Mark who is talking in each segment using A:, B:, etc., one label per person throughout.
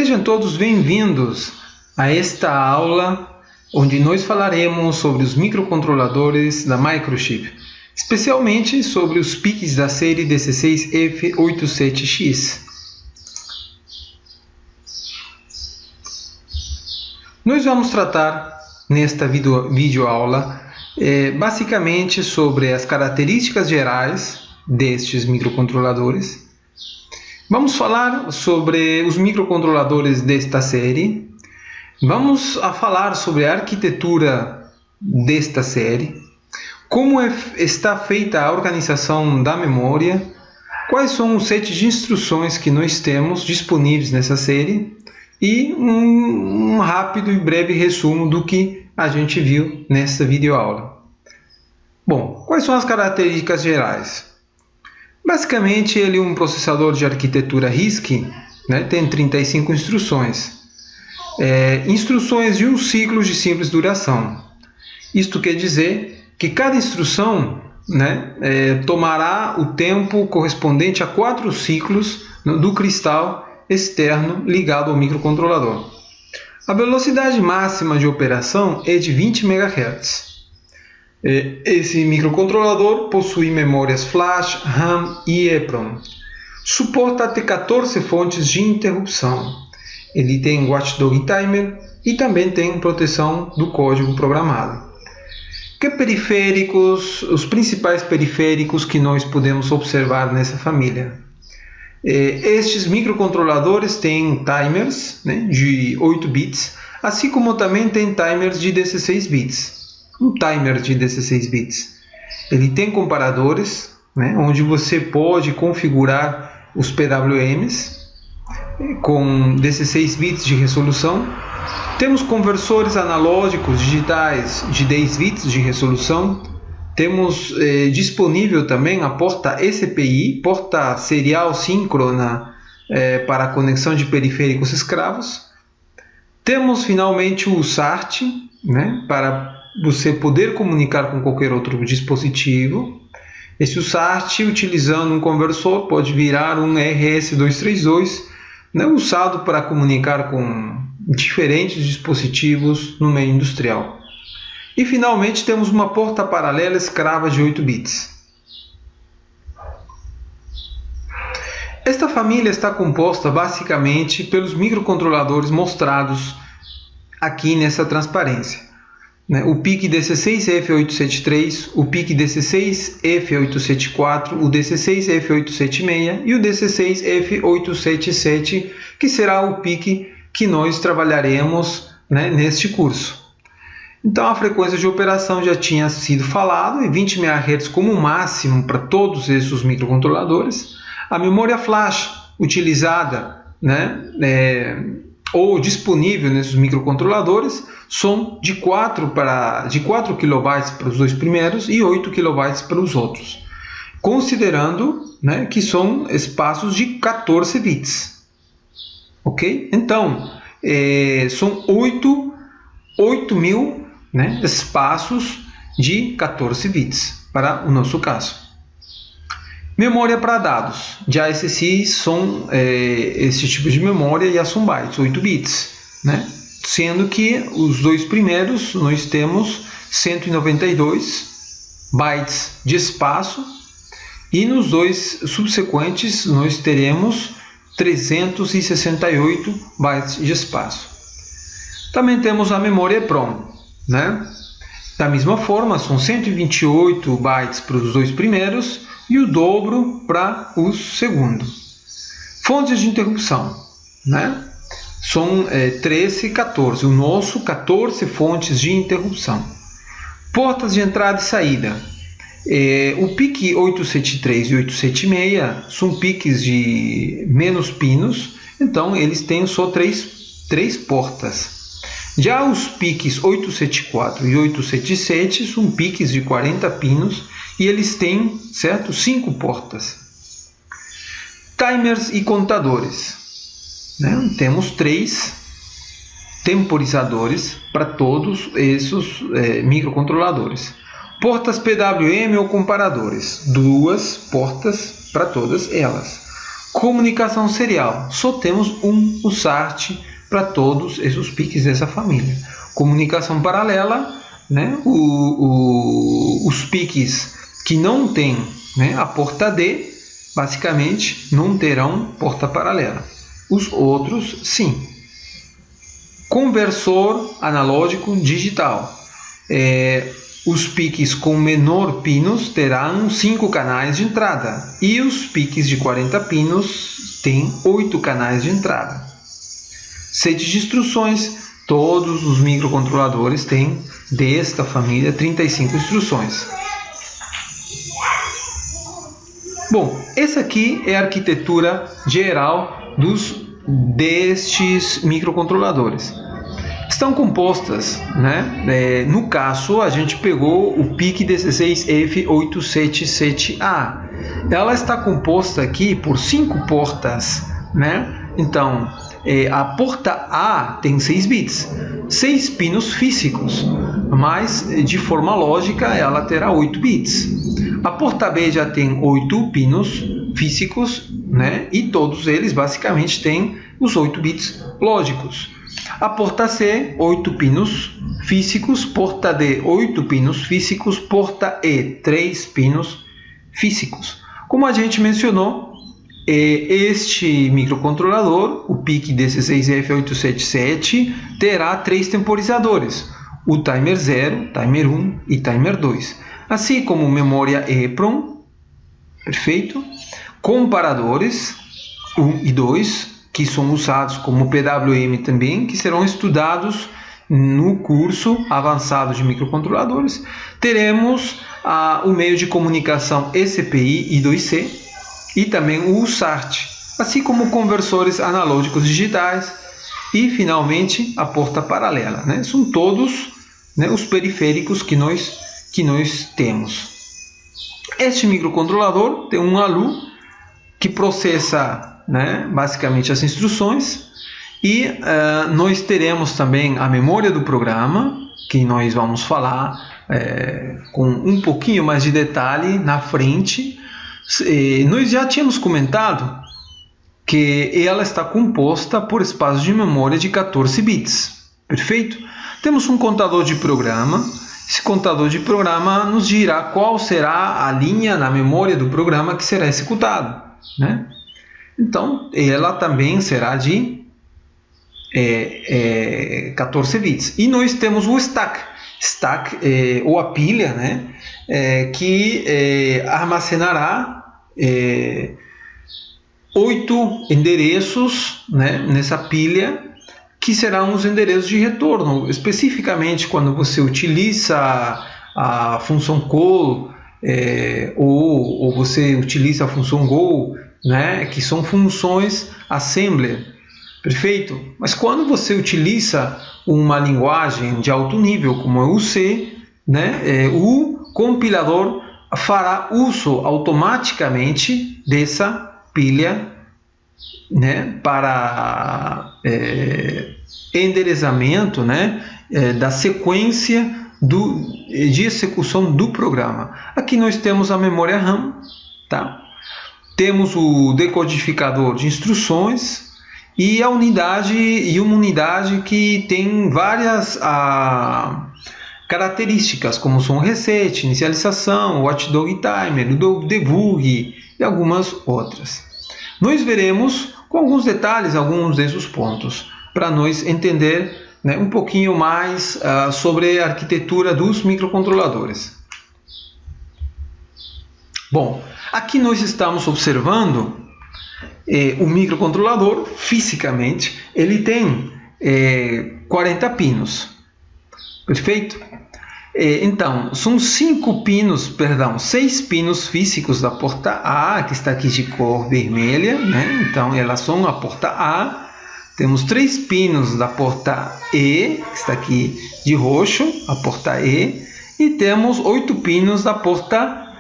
A: Sejam todos bem-vindos a esta aula onde nós falaremos sobre os microcontroladores da Microchip, especialmente sobre os PICs da série DC6F87X. Nós vamos tratar nesta videoaula basicamente sobre as características gerais destes microcontroladores. Vamos falar sobre os microcontroladores desta série. Vamos falar sobre a arquitetura desta série, como está feita a organização da memória, quais são os sets de instruções que nós temos disponíveis nessa série e um rápido e breve resumo do que a gente viu nesta videoaula. Bom, quais são as características gerais? Basicamente, ele é um processador de arquitetura RISC, tem 35 instruções. Instruções de um ciclo de simples duração. Isto quer dizer que cada instrução tomará o tempo correspondente a 4 ciclos do cristal externo ligado ao microcontrolador. A velocidade máxima de operação é de 20 MHz. Esse microcontrolador possui memórias flash, RAM e EEPROM. Suporta até 14 fontes de interrupção. Ele tem watchdog timer e também tem proteção do código programado. Que periféricos, os principais periféricos que nós podemos observar nessa família? Estes microcontroladores têm timers de 8 bits, assim como também tem timers de 16 bits. Um timer de 16 bits. Ele tem comparadores, onde você pode configurar os PWMs com 16 bits de resolução. Temos conversores analógicos digitais de 10 bits de resolução. Temos disponível também a porta SPI, porta serial síncrona para a conexão de periféricos escravos. Temos finalmente o SART, para você poder comunicar com qualquer outro dispositivo. Esse SART, utilizando um conversor, pode virar um RS-232, usado para comunicar com diferentes dispositivos no meio industrial. E finalmente temos uma porta paralela escrava de 8 bits. Esta família está composta basicamente pelos microcontroladores mostrados aqui nessa transparência. O PIC DC6F873, o PIC DC6F874, o DC6F876 e o DC6F877, que será o PIC que nós trabalharemos neste curso. Então a frequência de operação já tinha sido falado, e 20 MHz como máximo para todos esses microcontroladores. A memória flash utilizada ou disponível nesses microcontroladores são de 4 KB para os dois primeiros e 8 KB para os outros, considerando que são espaços de 14 bits. Ok? Então, são 8.000 espaços de 14 bits para o nosso caso. Memória para dados. De ASSI são esse tipo de memória, já são bytes, 8 bits, sendo que os dois primeiros nós temos 192 bytes de espaço e nos dois subsequentes nós teremos 368 bytes de espaço. Também temos a memória EEPROM, Da mesma forma, são 128 bytes para os dois primeiros e o dobro para o segundo. Fontes de interrupção, são 13 e 14. O nosso 14 fontes de interrupção. Portas de entrada e saída. O PIC 873 e 876 são PICs de menos pinos, então eles têm só 3 portas. Já os PICs 874 e 877 são PICs de 40 pinos e eles têm 5 portas. Timers e contadores. Temos 3 temporizadores para todos esses microcontroladores. Portas PWM ou comparadores, 2 portas para todas elas. Comunicação serial. Só temos um USART para todos esses PICs dessa família. Comunicação paralela, né? Os PICs que não têm, né, a porta D, basicamente não terão porta paralela. Os outros, sim. Conversor analógico digital. Os PICs com menor pinos terão 5 canais de entrada e os PICs de 40 pinos têm 8 canais de entrada. Set de instruções. Todos os microcontroladores têm desta família 35 instruções. Bom, essa aqui é a arquitetura geral destes microcontroladores. Estão compostas, né? No caso, a gente pegou o PIC 16F877A. Ela está composta aqui por 5 portas, né? Então, a porta A tem 6 bits, 6 pinos físicos, mas de forma lógica ela terá 8 bits. A porta B já tem 8 pinos físicos, né? E todos eles basicamente têm os 8 bits lógicos. A porta C, 8 pinos físicos, porta D, 8 pinos físicos, porta E, 3 pinos físicos. Como a gente mencionou, este microcontrolador, o PIC 16F877, terá 3 temporizadores, o timer 0, timer 1 e timer 2, assim como memória EEPROM, perfeito, comparadores 1 e 2, que são usados como PWM também, que serão estudados no curso avançado de microcontroladores. Teremos o meio de comunicação ECPI I2C e também o USART, assim como conversores analógicos digitais e, finalmente, a porta paralela, né? São todos, né, os periféricos que nós temos. Este microcontrolador tem um ALU que processa, né, basicamente as instruções, e nós teremos também a memória do programa, que nós vamos falar com um pouquinho mais de detalhe na frente. Nós já tínhamos comentado que ela está composta por espaços de memória de 14 bits, perfeito? Temos um contador de programa. Esse contador de programa nos dirá qual será a linha na memória do programa que será executado, né? Então, ela também será de 14 bits. E nós temos o stack, ou a pilha, né? Que armazenará 8 endereços, né, nessa pilha, que serão os endereços de retorno. Especificamente, quando você utiliza a função call ou você utiliza a função go, né, que são funções assembler, perfeito? Mas quando você utiliza uma linguagem de alto nível como é o C, né, o compilador fará uso automaticamente dessa pilha, né, para endereçamento, né, da sequência de execução do programa. Aqui nós temos a memória RAM, tá? Temos o decodificador de instruções e uma unidade que tem várias características, como são reset, inicialização, watchdog timer, o debug e algumas outras. Nós veremos com alguns detalhes alguns desses pontos para nós entender, né, um pouquinho mais sobre a arquitetura dos microcontroladores. Bom, aqui nós estamos observando o microcontrolador. Fisicamente ele tem 40 pinos, perfeito? Então, são 6 pinos físicos da porta A, que está aqui de cor vermelha, né? Então, elas são a porta A. Temos 3 pinos da porta E, que está aqui de roxo, a porta E. E temos 8 pinos da porta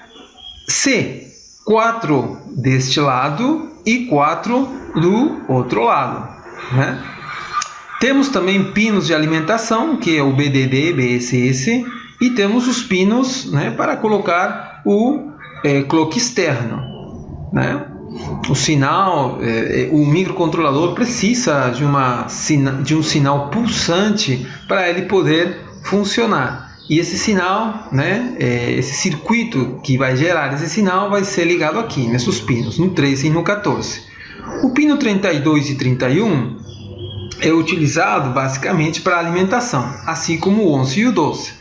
A: C. 4 deste lado e 4 do outro lado, né? Temos também pinos de alimentação, que é o BDD, BSS, e temos os pinos, né, para colocar o clock externo, né? o sinal, o microcontrolador precisa de um sinal pulsante para ele poder funcionar. E esse sinal, né, esse circuito que vai gerar esse sinal vai ser ligado aqui, nesses pinos, no 13 e no 14. O pino 32 e 31 é utilizado basicamente para alimentação, assim como o 11 e o 12.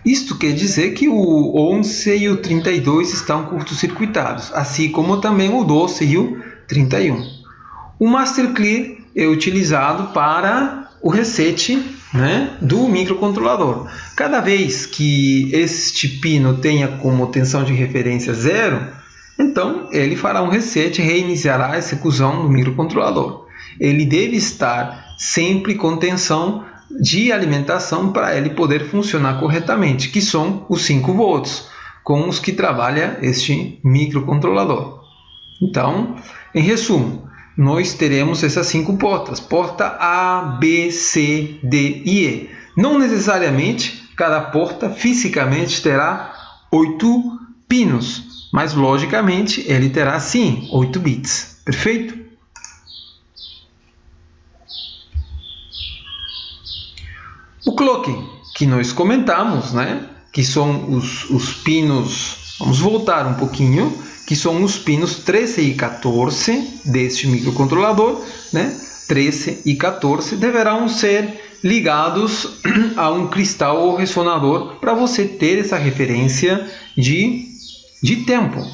A: Isto quer dizer que o 11 e o 32 estão curto-circuitados, assim como também o 12 e o 31. O Master Clear é utilizado para o reset, né, do microcontrolador. Cada vez que este pino tenha como tensão de referência 0, então ele fará um reset e reiniciará a execução do microcontrolador. Ele deve estar sempre com tensão de alimentação para ele poder funcionar corretamente, que são os 5 volts, com os que trabalha este microcontrolador. Então, em resumo, nós teremos essas 5 portas, porta A, B, C, D e E. Não necessariamente cada porta fisicamente terá 8 pinos, mas logicamente ele terá sim 8 bits, perfeito? O clock que nós comentamos, né, que são os pinos, vamos voltar um pouquinho, que são os pinos 13 e 14 deste microcontrolador, né, 13 e 14 deverão ser ligados a um cristal ou ressonador para você ter essa referência de tempo.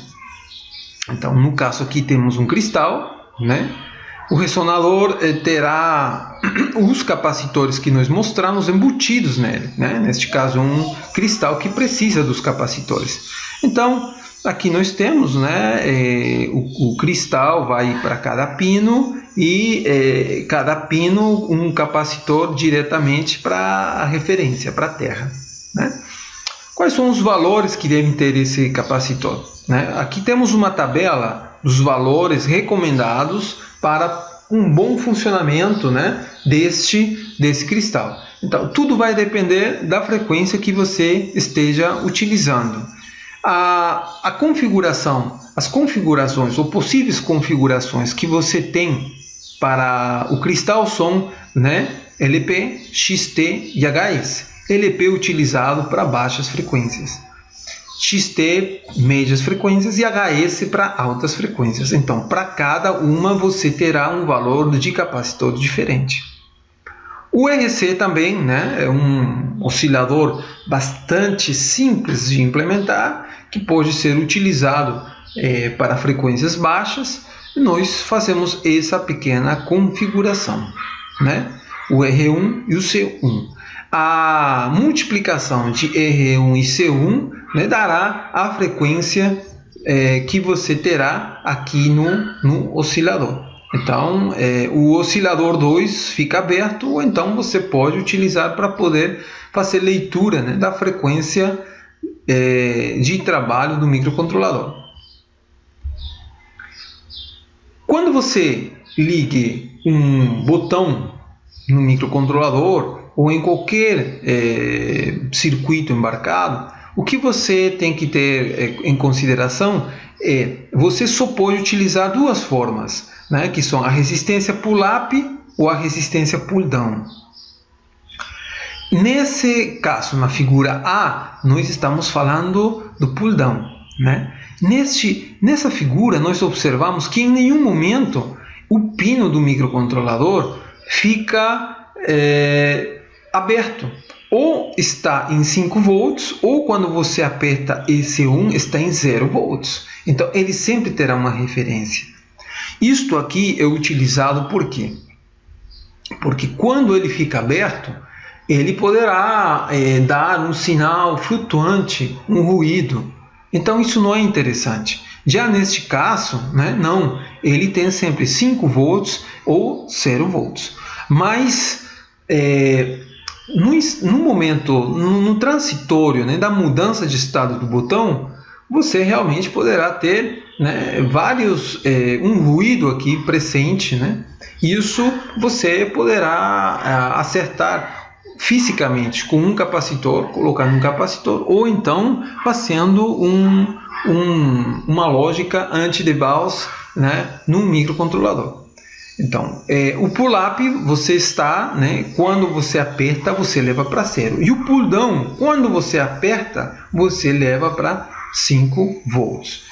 A: Então, no caso aqui temos um cristal, né? O ressonador terá os capacitores que nós mostramos embutidos nele, né? Neste caso, um cristal que precisa dos capacitores. Então, aqui nós temos, né, o cristal vai para cada pino e cada pino um capacitor diretamente para a referência, para a terra, né? Quais são os valores que devem ter esse capacitor, né? Aqui temos uma tabela dos valores recomendados para um bom funcionamento, né, desse cristal. Então, tudo vai depender da frequência que você esteja utilizando. A configuração, as configurações ou possíveis configurações que você tem para o cristal são, né, LP, XT e HS. LP utilizado para baixas frequências, XT médias frequências e HS para altas frequências. Então, para cada uma você terá um valor de capacitor diferente. O RC também, né, é um oscilador bastante simples de implementar, que pode ser utilizado para frequências baixas. E nós fazemos essa pequena configuração, né? O R1 e o C1. A multiplicação de R1 e C1, né, dará a frequência que você terá aqui no oscilador. Então, o oscilador 2 fica aberto, ou então você pode utilizar para poder fazer leitura, né, da frequência de trabalho do microcontrolador. Quando você ligue um botão no microcontrolador ou em qualquer circuito embarcado, o que você tem que ter em consideração você só pode utilizar duas formas, né, que são a resistência pull-up ou a resistência pull-down. Nesse caso, na figura A, nós estamos falando do pull-down, né? Nessa figura, nós observamos que em nenhum momento o pino do microcontrolador fica aberto. Ou está em 5 volts, ou quando você aperta EC1 está em 0 volts. Então, ele sempre terá uma referência. Isto aqui é utilizado por quê? Porque quando ele fica aberto, ele poderá dar um sinal flutuante, um ruído. Então, isso não é interessante. Já neste caso, né, não, ele tem sempre 5 volts ou 0 volts. Mas, no momento, no transitório, né, da mudança de estado do botão, você realmente poderá ter, né, um ruído aqui presente, né? Isso você poderá acertar fisicamente com um capacitor, colocando um capacitor, ou então fazendo uma lógica anti-debus né, num microcontrolador. Então, o pull-up você está, né, quando você aperta, você leva para 0. E o pull-down, quando você aperta, você leva para 5 volts.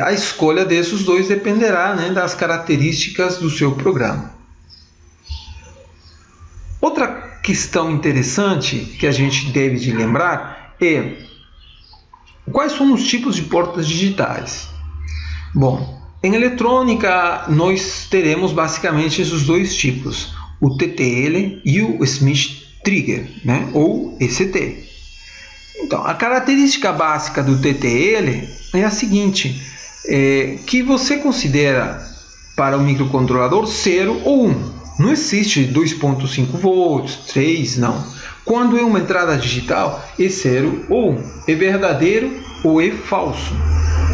A: A escolha desses dois dependerá, né, das características do seu programa. Outra questão interessante que a gente deve de lembrar é quais são os tipos de portas digitais. Bom, em eletrônica nós teremos basicamente esses dois tipos, o TTL e o Smith Trigger, né, ou ECT. Então, a característica básica do TTL é a seguinte, que você considera para o microcontrolador 0 ou 1. Não existe 2.5 volts, 3, não. Quando é uma entrada digital, é 0 ou 1. É verdadeiro ou é falso.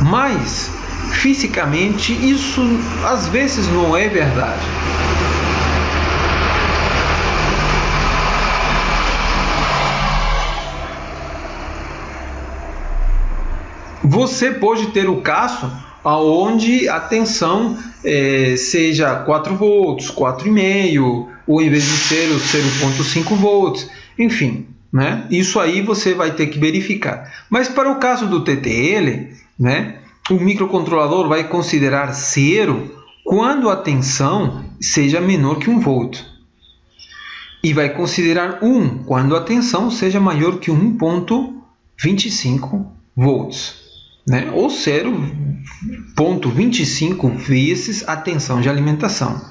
A: Mas, fisicamente, isso às vezes não é verdade. Você pode ter o caso onde a tensão seja 4 volts, 4,5, ou em vez de ser 0.5 volts, enfim, né? Isso aí você vai ter que verificar. Mas para o caso do TTL, né, o microcontrolador vai considerar 0 quando a tensão seja menor que 1 volt. E vai considerar 1 quando a tensão seja maior que 1.25 volts. Né? Ou 0.25 vezes a tensão de alimentação,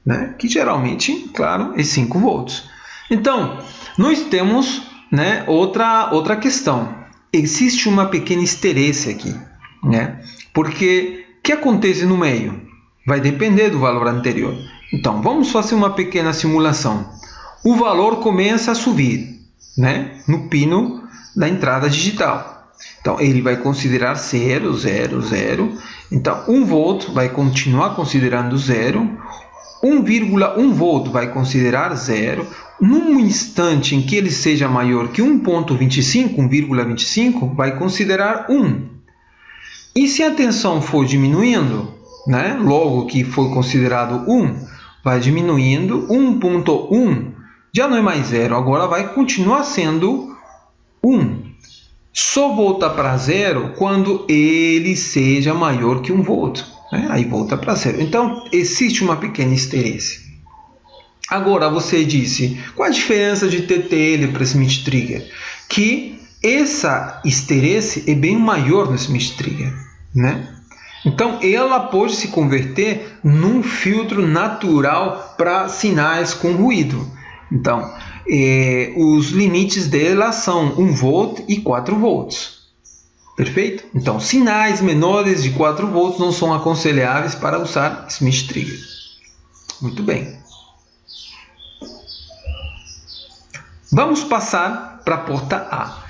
A: né? Que geralmente, claro, é 5 volts. Então, nós temos, né, outra questão. Existe uma pequena esterese aqui, né? Porque o que acontece no meio? Vai depender do valor anterior. Então, vamos fazer uma pequena simulação. O valor começa a subir, né, no pino da entrada digital. Então, ele vai considerar 0, 0, 0. Então, 1 volt vai continuar considerando 0. 1,1 volt vai considerar 0. Num instante em que ele seja maior que 1.25, 1,25, vai considerar 1. E se a tensão for diminuindo, né, logo que foi considerado 1, vai diminuindo, 1.1 já não é mais 0, agora vai continuar sendo 1. Só volta para 0 quando ele seja maior que 1 volt. Né? Aí volta para 0. Então, existe uma pequena esterese. Agora, você disse, qual a diferença de TTL para Smith Trigger? Que essa esterese é bem maior no Smith Trigger. Né? Então, ela pode se converter num filtro natural para sinais com ruído. Então, os limites dela são 1 volt e 4 volts. Perfeito? Então, sinais menores de 4 volts não são aconselháveis para usar Smith Trigger. Muito bem. Vamos passar para a porta A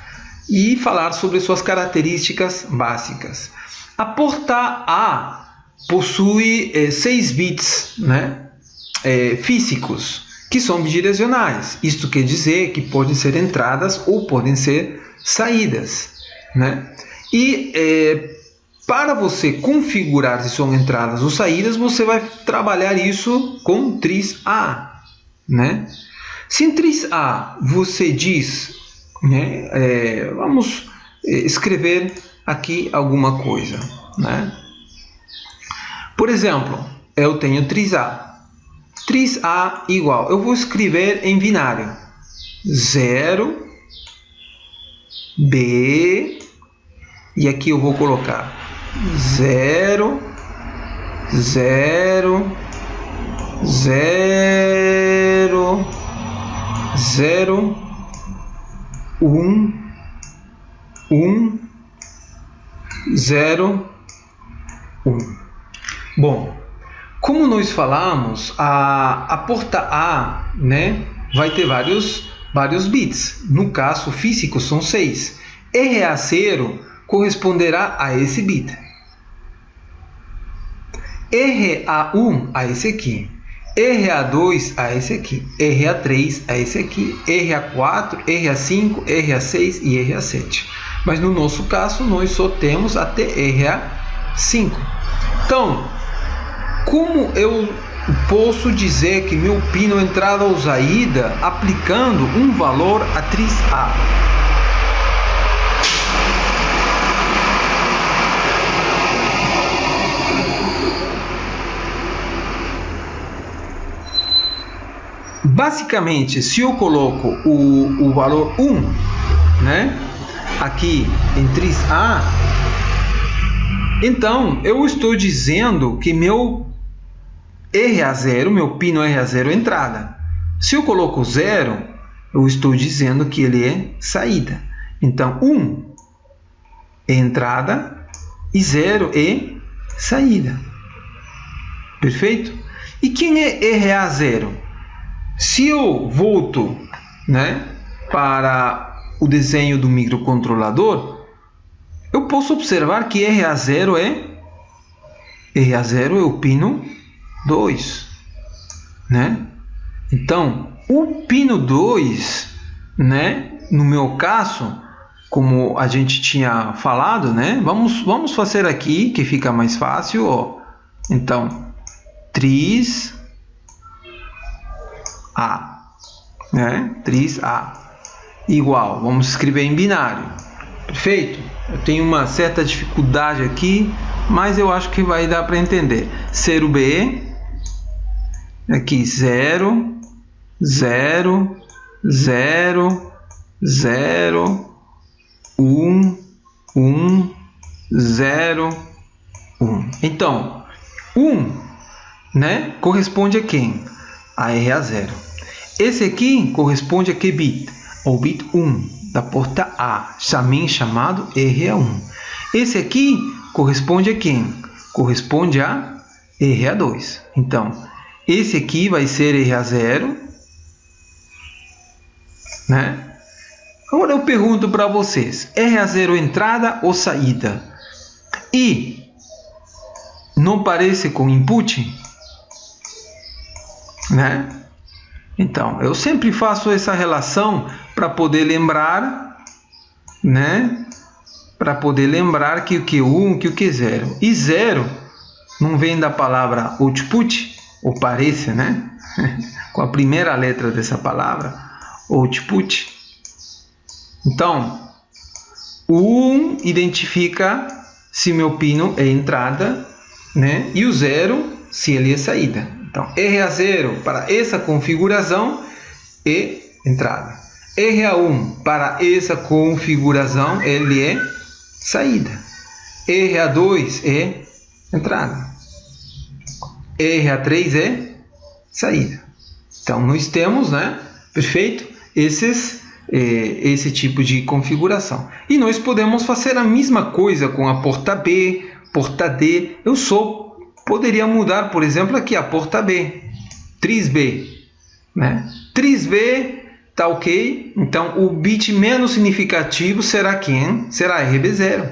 A: e falar sobre suas características básicas. A porta A possui 6 bits, né, físicos, que são bidirecionais. Isto quer dizer que podem ser entradas ou podem ser saídas, né? E para você configurar se são entradas ou saídas, você vai trabalhar isso com tris A, né? Se em tris A você diz, né, vamos escrever aqui alguma coisa, né? Por exemplo, eu tenho tris A. Tris A igual, eu vou escrever em binário, 0, B, e aqui eu vou colocar 0, 0, 0, 0, 1, 1, 0, 1. Bom, como nós falamos, a porta A, né, vai ter vários bits. No caso físico são 6. RA0 corresponderá a esse bit. RA1 a esse aqui. RA2 a esse aqui. RA3 a esse aqui. RA4, RA5, RA6 e RA7. Mas no nosso caso, nós só temos até RA5. Então, como eu posso dizer que meu pino entrada ou saída aplicando um valor atriz A? Basicamente, se eu coloco o valor 1, né, aqui em triz A, então eu estou dizendo que meu RA0, meu pino RA0 é entrada. Se eu coloco 0, eu estou dizendo que ele é saída. Então, 1 é entrada e 0 é saída. Perfeito? E quem é RA0? Se eu volto, né, para o desenho do microcontrolador, eu posso observar que RA0 é o pino 2, né? Então, o pino 2, né, no meu caso, como a gente tinha falado, né, vamos fazer aqui que fica mais fácil, ó. Então, triz A, né? Triz A igual, vamos escrever em binário. Perfeito? Eu tenho uma certa dificuldade aqui, mas eu acho que vai dar para entender. 0B, aqui 0, 0, 0, 0, 1, 1, 0, 1. Então, 1, né, corresponde a quem? A RA0. Esse aqui corresponde a que bit? Ao bit 1 da porta A, também chamado RA1. Esse aqui corresponde a quem? Corresponde a RA2. Então, esse aqui vai ser RA0, né? Agora eu pergunto para vocês, RA0 entrada ou saída? E não parece com input? Né? Então, eu sempre faço essa relação para poder lembrar, né? Para poder lembrar que o Q1, que o Q0. E 0 não vem da palavra output, ou parece, né? Com a primeira letra dessa palavra, output. Então, o 1 identifica se meu pino é entrada, né? E o 0 se ele é saída. Então, RA0 para essa configuração é entrada. RA1 para essa configuração ele é saída. RA2 é entrada. RA3 é saída. Então, nós temos, né, perfeito, esse tipo de configuração. E nós podemos fazer a mesma coisa com a porta B, porta D. Eu só poderia mudar, por exemplo, aqui a porta B, triz B, né? Triz B tá ok, então o bit menos significativo será quem? Será RB0,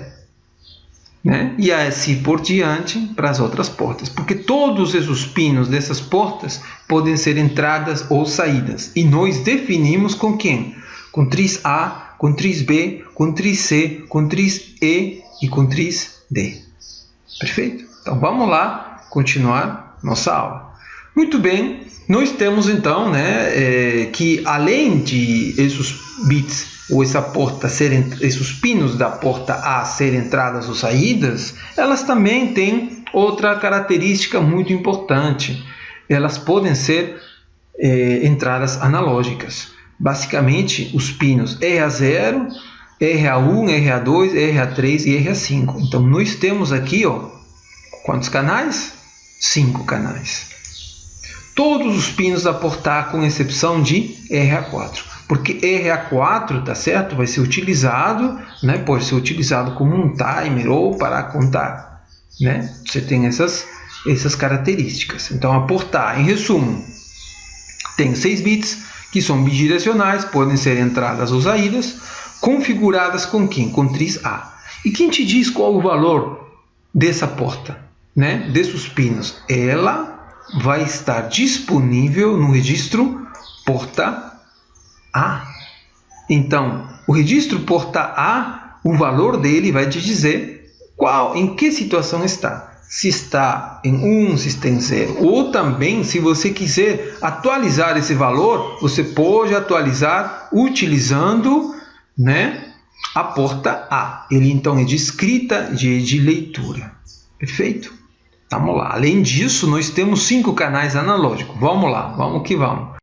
A: né? E assim por diante para as outras portas, porque todos esses pinos dessas portas podem ser entradas ou saídas, e nós definimos com quem? Com triz A, com triz B, com triz C, com triz E e com triz D. Perfeito? Então vamos lá continuar nossa aula. Muito bem, nós temos então, né, que além de esses bits ou essa porta serem, esses pinos da porta A serem entradas ou saídas, elas também têm outra característica muito importante. Elas podem ser entradas analógicas. Basicamente, os pinos RA0, RA1, RA2, RA3 e RA5. Então, nós temos aqui, ó, quantos canais? 5 canais. Todos os pinos da porta A, com exceção de RA4. Porque RA4, tá certo? Vai ser utilizado, né? Pode ser utilizado como um timer ou para contar, né? Você tem essas características. Então, a porta A, em resumo, tem 6 bits, que são bidirecionais, podem ser entradas ou saídas, configuradas com quem? Com triz A. E quem te diz qual o valor dessa porta, né? Desses pinos? Ela vai estar disponível no registro porta A. Então, o registro porta A, o valor dele vai te dizer em que situação está. se está em 1, se está em 0. Ou também, se você quiser atualizar esse valor, você pode atualizar utilizando, né, a porta A. Ele então é de escrita e de leitura. Perfeito? Vamos lá. Além disso, nós temos 5 canais analógicos. Vamos lá, vamos que vamos.